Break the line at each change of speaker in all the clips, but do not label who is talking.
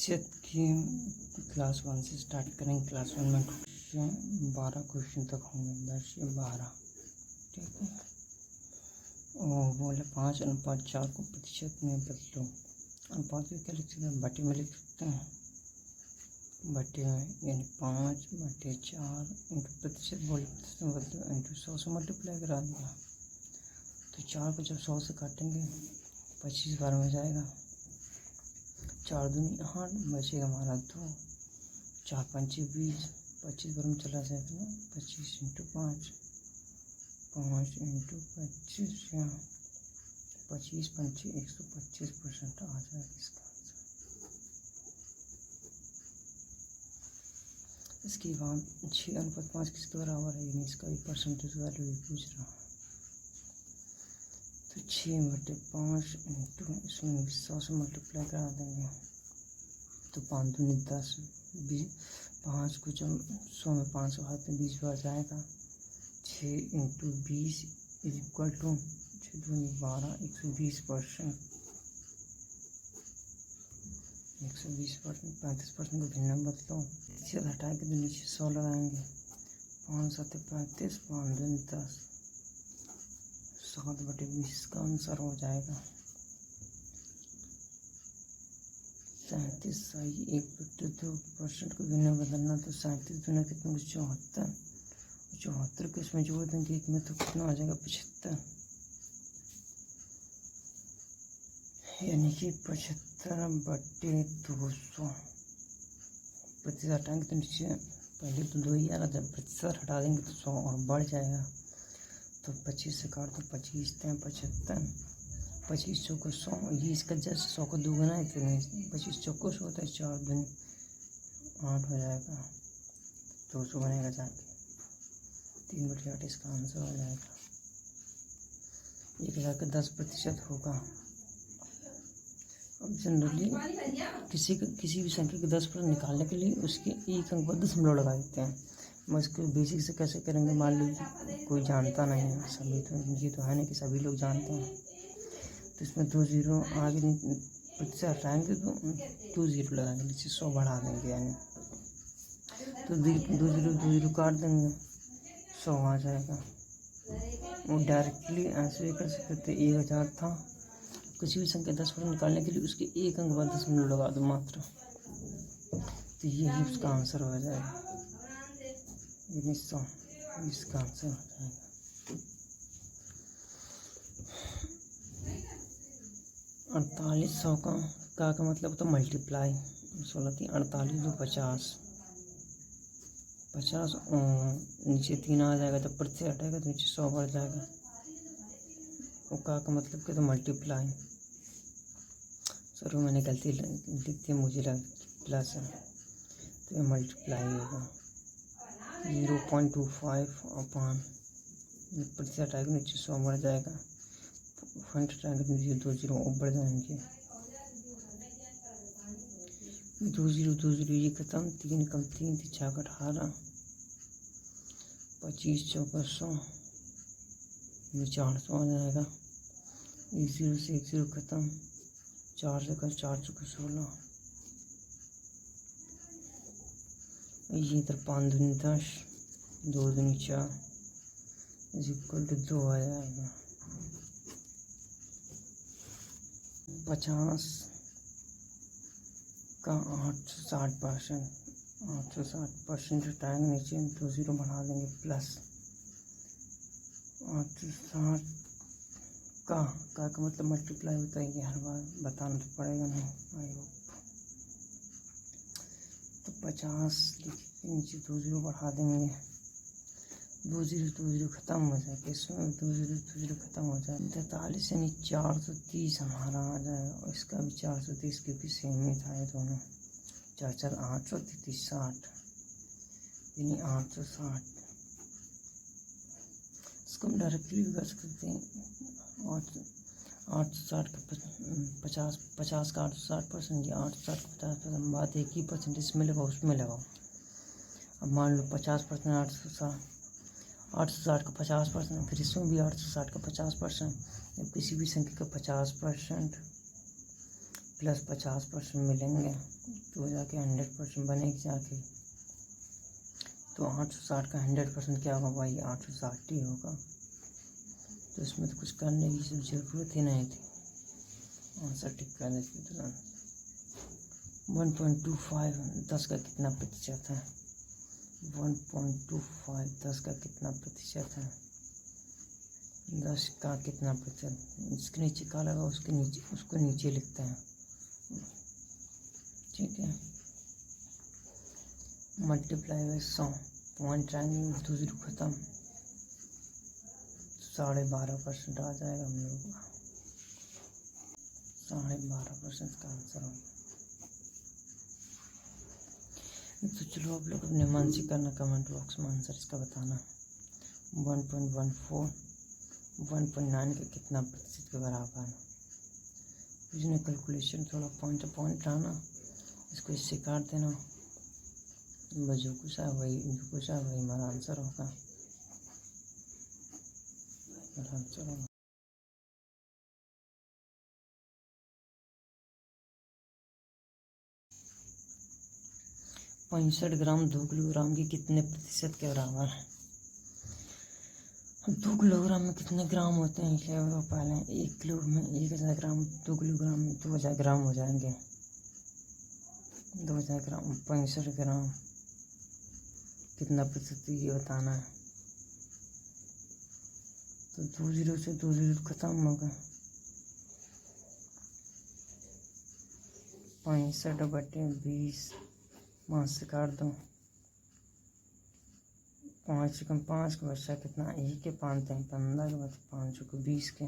प्रतिशत की क्लास 1 से स्टार्ट करेंगे। क्लास 1 में 12 क्वेश्चन तक होंगे, 10 या 12, ठीक है। और बोले 5:4 को प्रतिशत में बदलो। अनुपात में क्या लिख सकते हैं? बटे में लिख सकते हैं, बटे में, यानी 5/4 इंटू प्रतिशत, बोले प्रतिशत में बदलो, इंटू 100 से मल्टीप्लाई करा दिया। तो 4 को जब 100 से काटेंगे 25 बार में जाएगा, 4 दूनी 8, बचेगा हमारा 2, 4 पंचे 20, 25 बार में चला जाएगा ना, 25 इंटू 5, 5 इंटू 25, या 25 पंचे 125% आ जाएगा इसका आंसर। इसके बाद 6:5 किसके बराबर है, यानी इसका भी परसेंटेज वैल्यू भी पूछ रहा है। तो 6/5 इंटू, इसमें 100 से मल्टीप्लाई करा देंगे, तो 5 दूनी 10, 5 को जब 100 में 500 हाथ में 20 बार जाएगा, 6 इंटू 20 इज इक्वल टू 6 दूनी 12, 120%, 120%, 35% को भिन्न में बदलो। इसे हटा के तो नीचे 100 लगाएंगे, 5 7 35, 5 दूनी 10, 7/20 का आंसर हो जाएगा 37। सही 1/2% को भिन्न में बदलना, तो 37 दूना कितना, 74, 74 को इसमें जोड़ देंगे एक में, तो कितना आ जाएगा 75, यानी कि 75/200। प्रतिशत हटाएंगे तो नीचे पहले तो 2 ही आ रहा था, प्रतिशत हटा देंगे तो 100 और बढ़ जाएगा, तो 25 से काट दो, 25 × 75, 25 चौको 100, ये इसका जस्ट 100 को दोगुना है, तो नहीं, 25 चौको 100 होता है, 4 दूनी 8 हो जाएगा, 200 बनेगा जाके, 3/8 इसका आंसर हो जाएगा। 1000 का 10% होगा। अब जनरली किसी भी संख्या के 10% निकालने के लिए उसके एक अंक पर दशमलव लगा देते हैं। मैं इसको बेसिक से कैसे करेंगे, मान लीजिए कोई जानता नहीं है, सभी तो ये तो है नहीं कि सभी लोग जानते हैं, तो इसमें 2 0 आगे प्रतिशत हटाएंगे तो 2 0 लगाएंगे, नीचे 100 बढ़ा देंगे, यानी तो 2 0 काट देंगे, 100 आ जाएगा। वो डायरेक्टली ऐसे भी कर सकते थे, 1000 था, किसी भी संख्या 10% निकालने के लिए उसके एक अंक बाद दशमलव लगा दो मात्र, तो यही उसका आंसर हो जाएगा, 1900 इसका आंसर हो जाएगा। 4800 का मतलब तो मल्टीप्लाई, 16 3 48 2 50, 50 नीचे 3 आ जाएगा, तो प्रतिशत हटाएगा तो नीचे 100 बढ़ जाएगा, और का मतलब क्या, तो मल्टीप्लाई, सर मैंने गलती लिख दी, मुझे लगा प्लस है, तो ये मल्टीप्लाई होगा 0.25 अपॉन, प्रतिशत हटाएगा नीचे 100 बढ़ जाएगा, पॉइंट हटाएगा नीचे 2 0 बढ़ जाएंगे, 2 0 ये खत्म, 3 कम 3 4 18, 25 चौका 100, नीचे 800 आ जाएगा, 1 0 से 1 0 खत्म, 4 से कल 4 चौका 16, ये इधर 5 दूनी 10, 2 दूनी 4 इज इक्वल टू 2 आ जाएगा। 50 का 860%, 860% हटाएंगे, नीचे 2 0 बढ़ा देंगे, प्लस 860 का मतलब मल्टीप्लाई होता है, ये हर बार बताना तो पड़ेगा नहीं, आई होप। तो 50 नीचे 2 0 बढ़ा देंगे, 2 0 खत्म हो जाएगा, इसमें 2 0 खत्म हो जाए, 43 यानी 430 हमारा आ जाएगा, और इसका भी 430, क्योंकि सेम ही था ये दोनों, 4 4 830 60, यानी 860, इसको हम डायरेक्टली भी कर सकते हैं, 860 का 50 का 860%, या 860 का 50%, बात एक ही परसेंट इसमें लगाओ उसमें लगाओ। अब मान लो 50%, 860 का 50%, फिर इसमें भी 860 का 50%, जब किसी भी संख्या का 50%, प्लस 50% मिलेंगे तो जाके 100% बनेगी जाके। तो 860 का 100% क्या होगा भाई, 860 ही होगा। तो इसमें तो कुछ करने की ज़रूरत ही नहीं थी, आंसर टिक कर देते तुरंत। 1.25 10 का कितना प्रतिशत है, 1.25 10 का कितना प्रतिशत है, 10 का कितना प्रतिशत, इसके नीचे का लगा उसके नीचे उसको नीचे लिखते हैं, ठीक है। मल्टीप्लाई बाई 100, पॉइंट ट्रायंगल 2 0 खत्म, 12.5% आ जाएगा हम लोग का, 12.5% का आंसर होगा। तो चलो आप लोग अपने मन से करना, कमेंट बॉक्स में आंसर इसका बताना। 1.14 1.9 के कितना प्रतिशत के बराबर है। इसने कैलकुलेशन थोड़ा पॉइंट टू पॉइंट आना, इसको इससे काट देना, बस जो कुछ है वही हमारा आंसर होगा, हमारा आंसर होगा। 65 ग्राम 2 किलोग्राम के कितने प्रतिशत के बराबर है। 2 किलोग्राम में कितने ग्राम होते हैं, क्या वो पहले 1 किलो में 1000 ग्राम, 2 किलोग्राम में 2000 ग्राम हो जाएंगे, 2000 ग्राम 65 ग्राम कितना प्रतिशत ये बताना है। तो 2 0 से 2 0 खत्म हो गए, 65/20 5 से काट दो, 5 से कम 5 का बच्चा कितना, 1 के 5 थे 15 के बाद 5 को 20 के,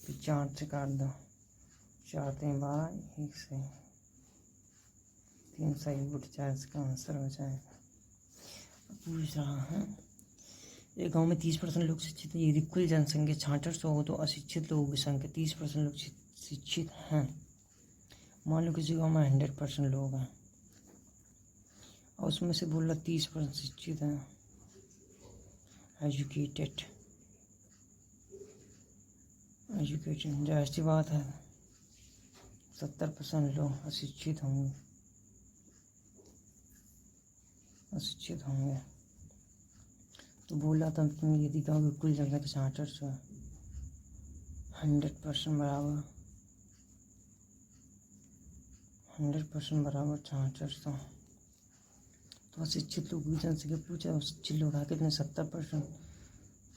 फिर 4 से काट दो, 4 थे 12, 1 से 3 सही उठ जाए, इसका आंसर हो जाएगा। पूछ रहा है एक गांव में 30% लोग शिक्षित हैं, यदि कुल जनसंख्या 6600 हो तो अशिक्षित लोगों की संख्या 30% लोग शिक्षित हैं। मान लो किसी गाँव में 100% लोग हैं और उसमें से बोल रहा 30% शिक्षित हैं, एजुकेटेड, जाहिर सी बात है 70% लोग अशिक्षित होंगे, तो बोला था तुम यदि गाँव की कुल जनसंख्या 6600 है, 100% बराबर 6600, तो अशिक्षित लोगों की जनसंख्या पूछा, अशिक्षित लोग है कितने 70%,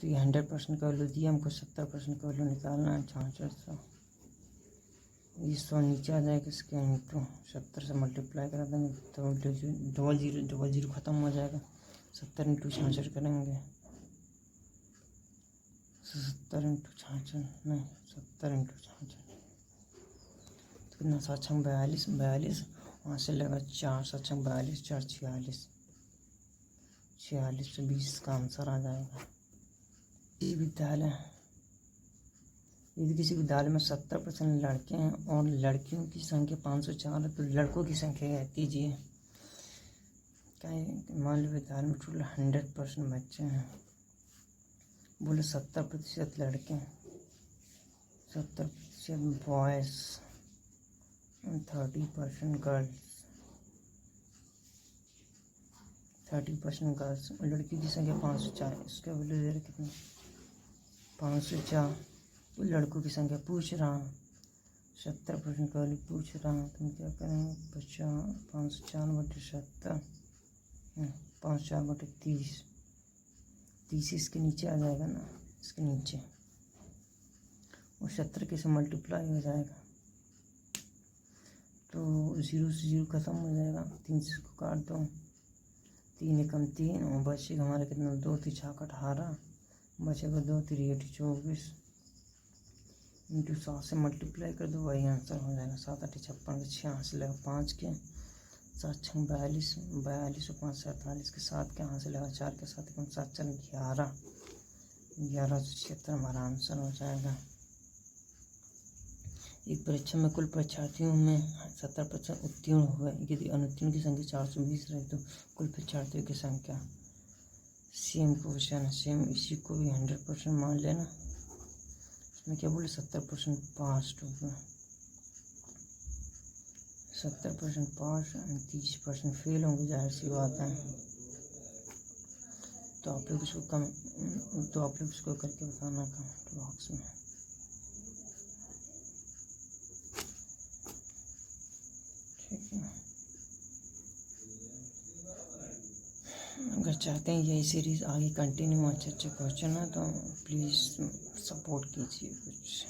तो ये 100% का वैल्यू दिया हमको, 70% का वैल्यू निकालना है 6600, ये 100 नीचे आ जाएगा, इसके इंटू 70 से मल्टीप्लाई करा देंगे तो 00 खत्म हो जाएगा, 70 इंटू 66 करेंगे, 70 इंटू 66 नहीं 70 इंटू 66 तो कितना 7 6 42, वहाँ से लगा 4 7 6 42 4 46, 46 से 20 का आंसर आ जाएगा। यदि किसी विद्यालय में 70% लड़के हैं और लड़कियों की संख्या 504 है तो लड़कों की संख्या क्या कीजिए। क्या मान लो विद्यालय में टोटल 100% बच्चे हैं, बोले 70% लड़के, 70% बॉयज़, 30% गर्ल्स, 30% गर्ल्स, लड़की की संख्या 504, इसका वैल्यू दे रहे कितने 504, लड़कों की संख्या पूछ रहा हूँ, 70% का वैल्यू पूछ रहा हूँ, तुम क्या करेंगे 504/70, 504/30, 30 इसके नीचे आ जाएगा ना, इसके नीचे, और 70 के से मल्टीप्लाई हो जाएगा तो 0 से 0 खत्म हो जाएगा, 3 से इसको काट दो, 3 एकम 3 और बचेगा हमारे कितना 2 3 6 18, बचेगा 2 3 8 24 इंटू 7 से मल्टीप्लाई कर दो, वही आंसर हो जाएगा 7 8 56 86 लगा 5 के, 7 6 42 42 और 5 से 48 के 7 के, यहाँ से लगा 4 के 7 एकम 7 4 11 1176 हमारा आंसर हो जाएगा। एक परीक्षा में कुल परीक्षार्थियों में 70% उत्तीर्ण हुए, यदि अनुत्तीर्ण की संख्या 420 रहे तो कुल परीक्षार्थियों की संख्या, सेम क्वेश्चन है, सेम इसी को भी 100% मान लेना। इसमें क्या बोले 70% पास हो गए, 70% पास एंड 30% फेल होंगे, जाहिर सी बात है। तो आप लोग इसको करके बताना कमेंट बॉक्स में। ठीक है, अगर चाहते हैं यही सीरीज़ आगे कंटिन्यू, अच्छे अच्छे क्वेश्चन है तो प्लीज़ सपोर्ट कीजिए कुछ।